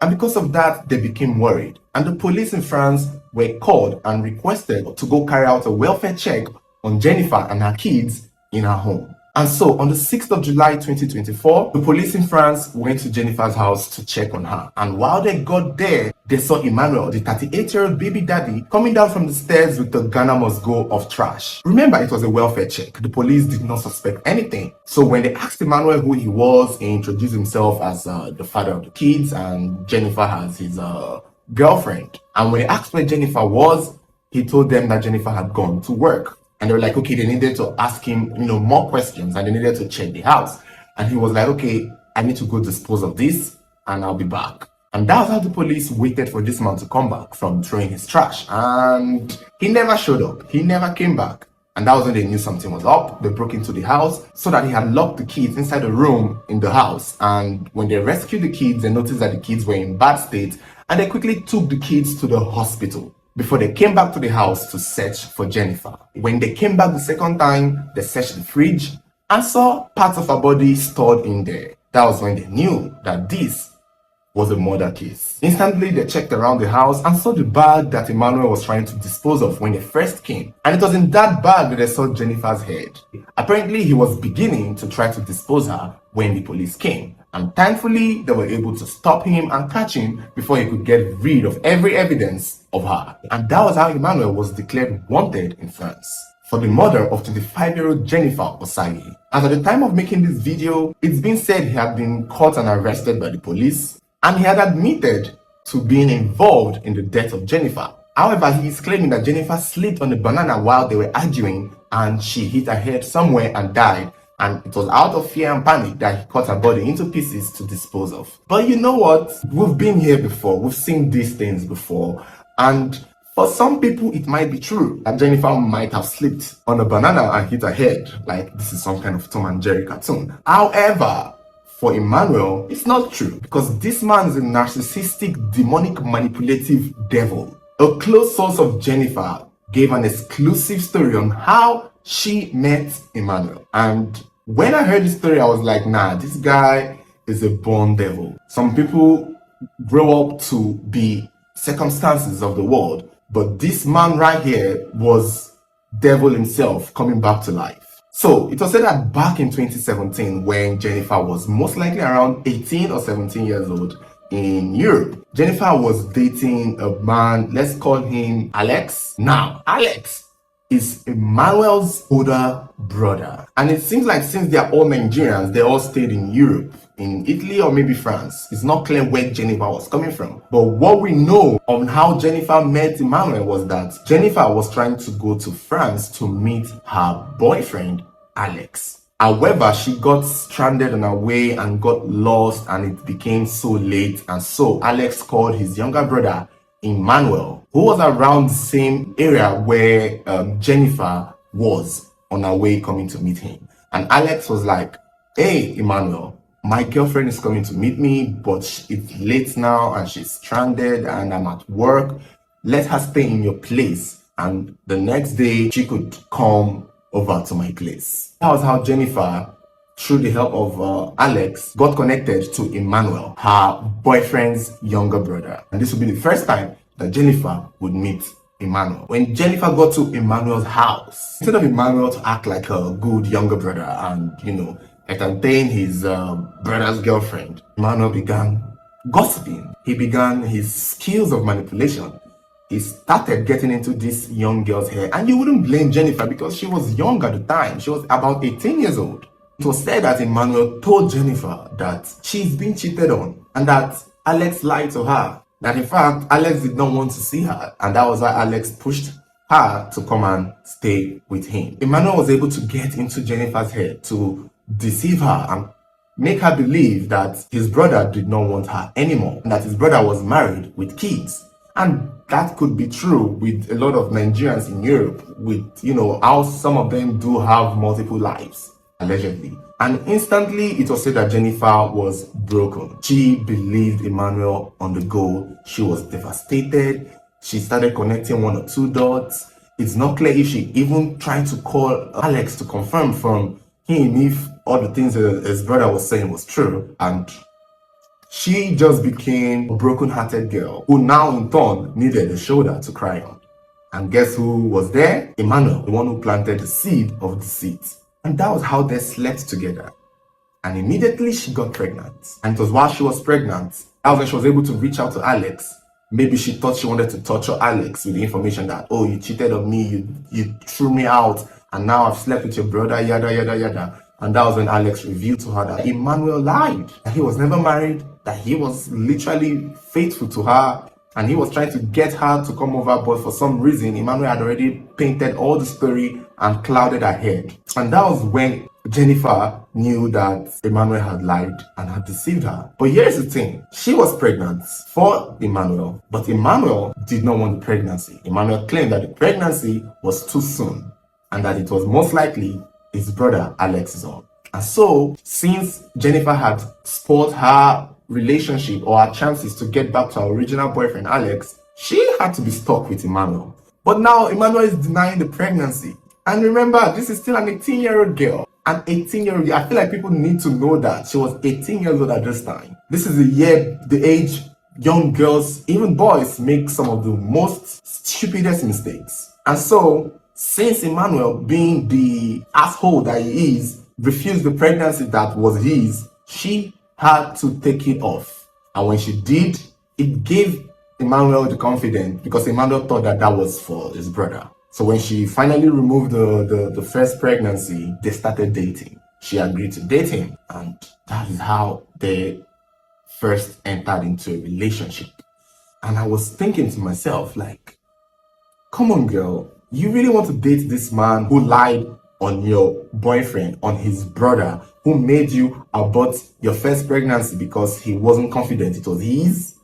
And because of that, they became worried. And the police in France were called and requested to go carry out a welfare check on Jennifer and her kids in her home. And so on the 6th of July 2024, the police in France went to Jennifer's house to check on her. And while they got there, they saw Emmanuel, the 38-year-old baby daddy, coming down from the stairs with the Ghana must go of trash. Remember, it was a welfare check. The police did not suspect anything. So when they asked Emmanuel who he was, he introduced himself as the father of the kids and Jennifer as his girlfriend. And when they asked where Jennifer was, he told them that Jennifer had gone to work. And they were like, okay, they needed to ask him, more questions, and they needed to check the house. And he was like, okay, I need to go dispose of this and I'll be back. And that's how the police waited for this man to come back from throwing his trash. And he never showed up. He never came back. And that was when they knew something was up. They broke into the house so that he had locked the kids inside a room in the house. And when they rescued the kids, they noticed that the kids were in bad state. And they quickly took the kids to the hospital before they came back to the house to search for Jennifer. When they came back the second time, they searched the fridge and saw parts of her body stored in there. That was when they knew that this was a murder case. Instantly, they checked around the house and saw the bag that Emmanuel was trying to dispose of when they first came. And it was in that bag that they saw Jennifer's head. Apparently, he was beginning to try to dispose her when the police came. And thankfully, they were able to stop him and catch him before he could get rid of every evidence of her. And that was how Emmanuel was declared wanted in France for the murder of 25-year-old Jennifer Osagi. As at the time of making this video, it's been said he had been caught and arrested by the police, and he had admitted to being involved in the death of Jennifer. However, he is claiming that Jennifer slipped on a banana while they were arguing and she hit her head somewhere and died. And it was out of fear and panic that he cut her body into pieces to dispose of. But you know what? We've been here before. We've seen these things before. And for some people, it might be true that Jennifer might have slipped on a banana and hit her head. Like this is some kind of Tom and Jerry cartoon. However, for Emmanuel, it's not true. Because this man is a narcissistic, demonic, manipulative devil. A close source of Jennifer gave an exclusive story on how she met Emmanuel. And when I heard this story, I was like, nah, this guy is a born devil. Some people grow up to be circumstances of the world, but this man right here was devil himself coming back to life. So it was said that back in 2017, when Jennifer was most likely around 18 or 17 years old in Europe, Jennifer was dating a man, let's call him Alex. Now, Alex is Emmanuel's older brother. And it seems like since they are all Nigerians, they all stayed in Europe, in Italy or maybe France. It's not clear where Jennifer was coming from. But what we know on how Jennifer met Emmanuel was that Jennifer was trying to go to France to meet her boyfriend, Alex. However, she got stranded on her way and got lost, and it became so late. And so Alex called his younger brother, Emmanuel, who was around the same area where Jennifer was on her way coming to meet him. And Alex was like, hey, Emmanuel, my girlfriend is coming to meet me, but it's late now and she's stranded and I'm at work. Let her stay in your place. And the next day she could come over to my place. That was how Jennifer, through the help of Alex, got connected to Emmanuel, her boyfriend's younger brother. And this would be the first time that Jennifer would meet Emmanuel. When Jennifer got to Emmanuel's house, instead of Emmanuel to act like a good younger brother and, entertain his brother's girlfriend, Emmanuel began gossiping. He began his skills of manipulation. He started getting into this young girl's hair. And you wouldn't blame Jennifer because she was young at the time. She was about 18 years old. It was said that Emmanuel told Jennifer that she's been cheated on and that Alex lied to her. That in fact, Alex did not want to see her. And that was why Alex pushed her to come and stay with him. Emmanuel was able to get into Jennifer's head to deceive her and make her believe that his brother did not want her anymore. And that his brother was married with kids. And that could be true with a lot of Nigerians in Europe, with, how some of them do have multiple lives, allegedly. And instantly, it was said that Jennifer was broken. She believed Emmanuel on the go. She was devastated. She started connecting one or two dots. It's not clear if she even tried to call Alex to confirm from him if all the things his brother was saying was true. And She just became a broken-hearted girl who now in turn needed a shoulder to cry on. And guess who was there? Emmanuel, the one who planted the seed of deceit. And that was how they slept together. And immediately she got pregnant. And it was while she was pregnant, that was when she was able to reach out to Alex. Maybe she thought she wanted to torture Alex with the information that, oh, you cheated on me, you threw me out, and now I've slept with your brother, yada, yada, yada. And that was when Alex revealed to her that Emmanuel lied, that he was never married, that he was literally faithful to her, and he was trying to get her to come over, but for some reason, Emmanuel had already painted all the story and clouded her head. And that was when Jennifer knew that Emmanuel had lied and had deceived her. But here's the thing, she was pregnant for Emmanuel, but Emmanuel did not want the pregnancy. Emmanuel claimed that the pregnancy was too soon and that it was most likely his brother Alex's own. And so, since Jennifer had spoiled her relationship or her chances to get back to her original boyfriend Alex, she had to be stuck with Emmanuel. But now Emmanuel is denying the pregnancy. And remember, this is still an 18-year-old girl. An 18-year-old girl. I feel like people need to know that she was 18 years old at this time. This is the age young girls, even boys, make some of the most stupidest mistakes. And so, since Emmanuel, being the asshole that he is, refused the pregnancy that was his, she had to take it off. And when she did, it gave Emmanuel the confidence, because Emmanuel thought that that was for his brother. So when she finally removed the first pregnancy, they started dating. She agreed to date him, and that is how they first entered into a relationship. And I was thinking to myself, like, come on, girl, you really want to date this man who lied on your boyfriend, on his brother, who made you abort your first pregnancy because he wasn't confident it was his?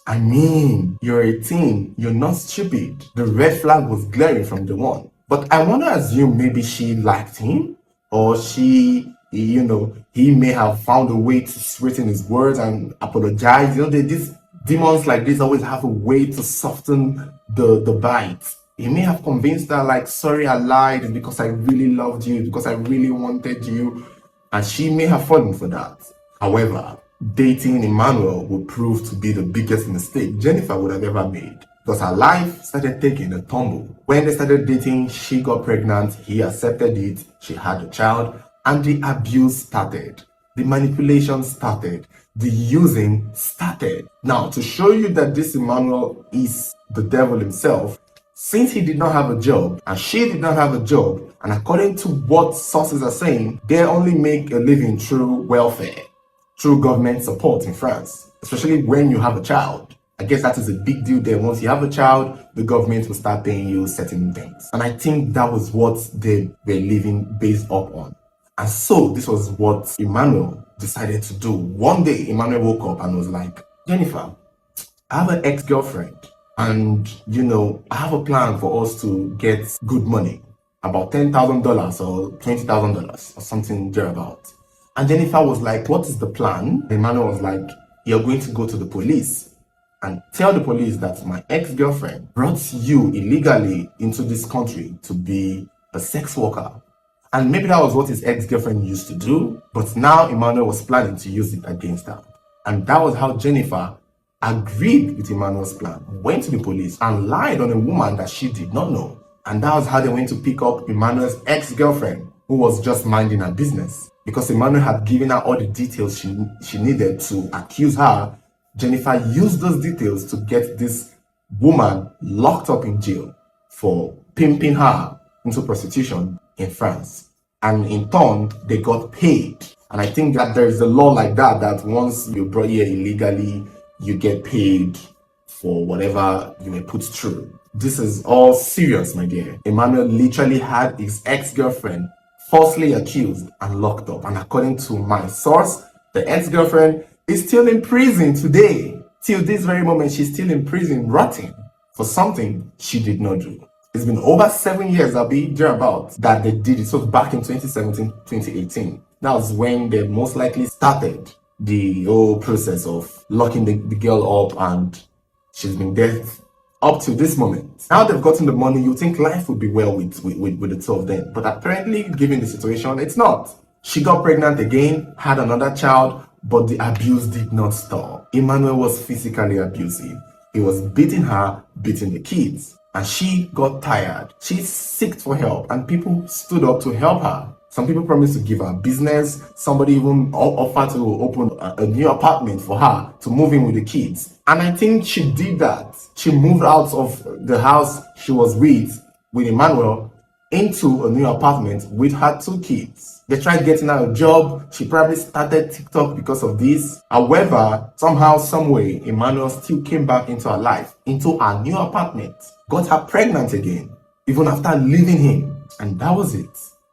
I mean, you're 18, you're not stupid. The red flag was glaring from the one. But I want to assume maybe she liked him, or he may have found a way to sweeten his words and apologize. These demons like this always have a way to soften the bite. He may have convinced her, like, sorry, I lied because I really loved you, because I really wanted you. And she may have fallen for that. However, dating Emmanuel would prove to be the biggest mistake Jennifer would have ever made, because her life started taking a tumble. When they started dating, she got pregnant, he accepted it, she had a child, and the abuse started. The manipulation started. The using started. Now, to show you that this Emmanuel is the devil himself, since he did not have a job and she did not have a job, and according to what sources are saying, they only make a living through welfare, through government support in France, especially when you have a child. I guess that is a big deal there. Once you have a child, the government will start paying you certain things. And I think that was what they were living based up on. And so this was what Emmanuel decided to do. One day, Emmanuel woke up and was like, Jennifer, I have an ex-girlfriend, and I have a plan for us to get good money, about $10,000 or $20,000 or something thereabout. And Jennifer was like, what is the plan? Emmanuel was like, you're going to go to the police and tell the police that my ex-girlfriend brought you illegally into this country to be a sex worker. And maybe that was what his ex-girlfriend used to do, but now Emmanuel was planning to use it against her. And that was how Jennifer agreed with Emmanuel's plan, went to the police and lied on a woman that she did not know. And that was how they went to pick up Emmanuel's ex-girlfriend, who was just minding her business. Because Emmanuel had given her all the details she needed to accuse her, Jennifer used those details to get this woman locked up in jail for pimping her into prostitution in France. And in turn, they got paid. And I think that there is a law like that once you're brought here illegally, you get paid for whatever you may put through. This is all serious, my dear. Emmanuel literally had his ex-girlfriend falsely accused and locked up. And according to my source, the ex-girlfriend is still in prison today. Till this very moment, she's still in prison rotting for something she did not do. It's been over 7 years, I'll be thereabouts, that they did it. So back in 2017, 2018. That was when they most likely started the whole process of locking the girl up, and she's been there up to this moment. Now they've gotten the money, you think life would be well with the two of them. But apparently, given the situation, it's not. She got pregnant again, had another child, But the abuse did not stop. Emmanuel was physically abusive. He was beating her, beating the kids. And she got tired. She sought for help and people stood up to help her. Some people promised to give her business. Somebody even offered to open a new apartment for her to move in with the kids. And I think she did that. She moved out of the house she was with Emmanuel into a new apartment with her 2 kids. They tried getting her a job. She probably started TikTok because of this. However, somehow, someway, Emmanuel still came back into her life, into her new apartment, got her pregnant again, even after leaving him. And that was it.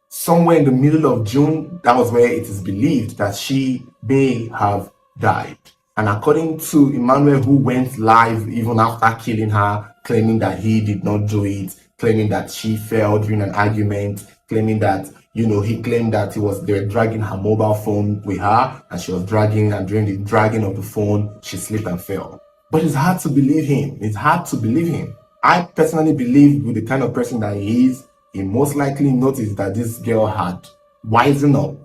Somewhere in the middle of June, that was where it is believed that she may have died. And according to Emmanuel, who went live even after killing her, claiming that he did not do it, claiming that she fell during an argument, claiming that, he claimed that they were dragging her mobile phone with her and she was dragging, and during the dragging of the phone, she slipped and fell. But it's hard to believe him. It's hard to believe him. I personally believe with the kind of person that he is, he most likely noticed that this girl had wisened up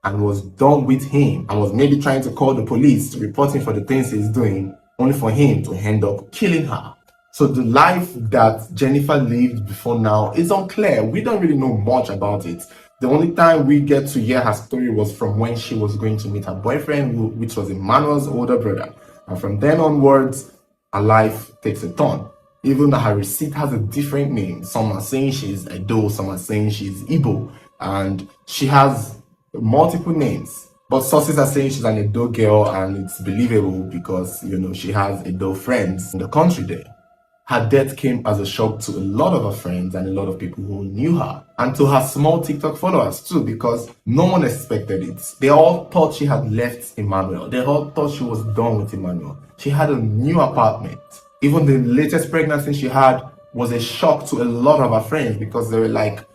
and was done with him and was maybe trying to call the police to report him for the things he's doing, only for him to end up killing her. So the life that Jennifer lived before now is unclear. We don't really know much about it. The only time we get to hear her story was from when she was going to meet her boyfriend, which was Emmanuel's older brother. And from then onwards, her life takes a turn. Even her receipt has a different name. Some are saying she's Edo, some are saying she's Igbo, and she has multiple names. But sources are saying she's an Edo girl, and it's believable because, she has Edo friends in the country there. Her death came as a shock to a lot of her friends and a lot of people who knew her, and to her small TikTok followers too, because no one expected it. They all thought she had left Emmanuel. They all thought she was done with Emmanuel. She had a new apartment. Even the latest pregnancy she had was a shock to a lot of her friends because they were like,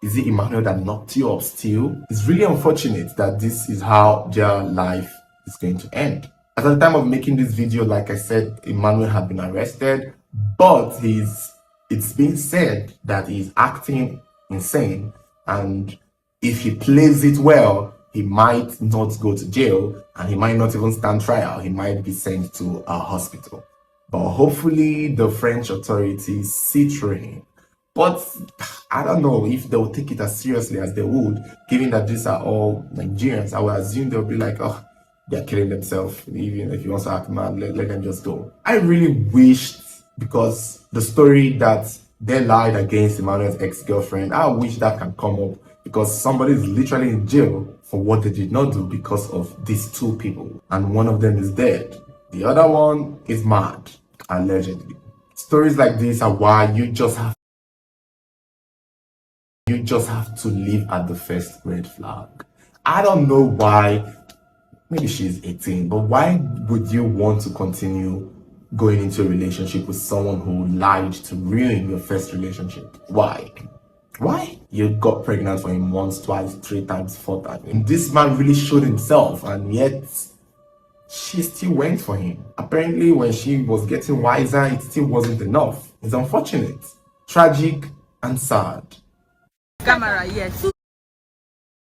is it Emmanuel that knocked you up still? It's really unfortunate that this is how their life is going to end. At the time of making this video, like I said, Emmanuel had been arrested, but it's been said that he's acting insane, and if he plays it well, he might not go to jail and he might not even stand trial. He might be sent to a hospital. But hopefully the French authorities see through him. But I don't know if they'll take it as seriously as they would, given that these are all Nigerians. I would assume they'll be like, oh, they're killing themselves. Even if you want to act mad, let them just go. I really wished, because the story that they lied against Emmanuel's ex-girlfriend, I wish that can come up, because somebody is literally in jail for what they did not do because of these 2 people. And one of them is dead. The other one is mad, allegedly. Stories like this are why you just have to live at the first red flag. I don't know why, maybe she's 18, but why would you want to continue going into a relationship with someone who lied to ruin your first relationship? Why? You got pregnant for him once, twice, 3 times, 4 times. And this man really showed himself, and yet she still went for him. Apparently, when she was getting wiser, it still wasn't enough. It's unfortunate, tragic, and sad. Camera, yes.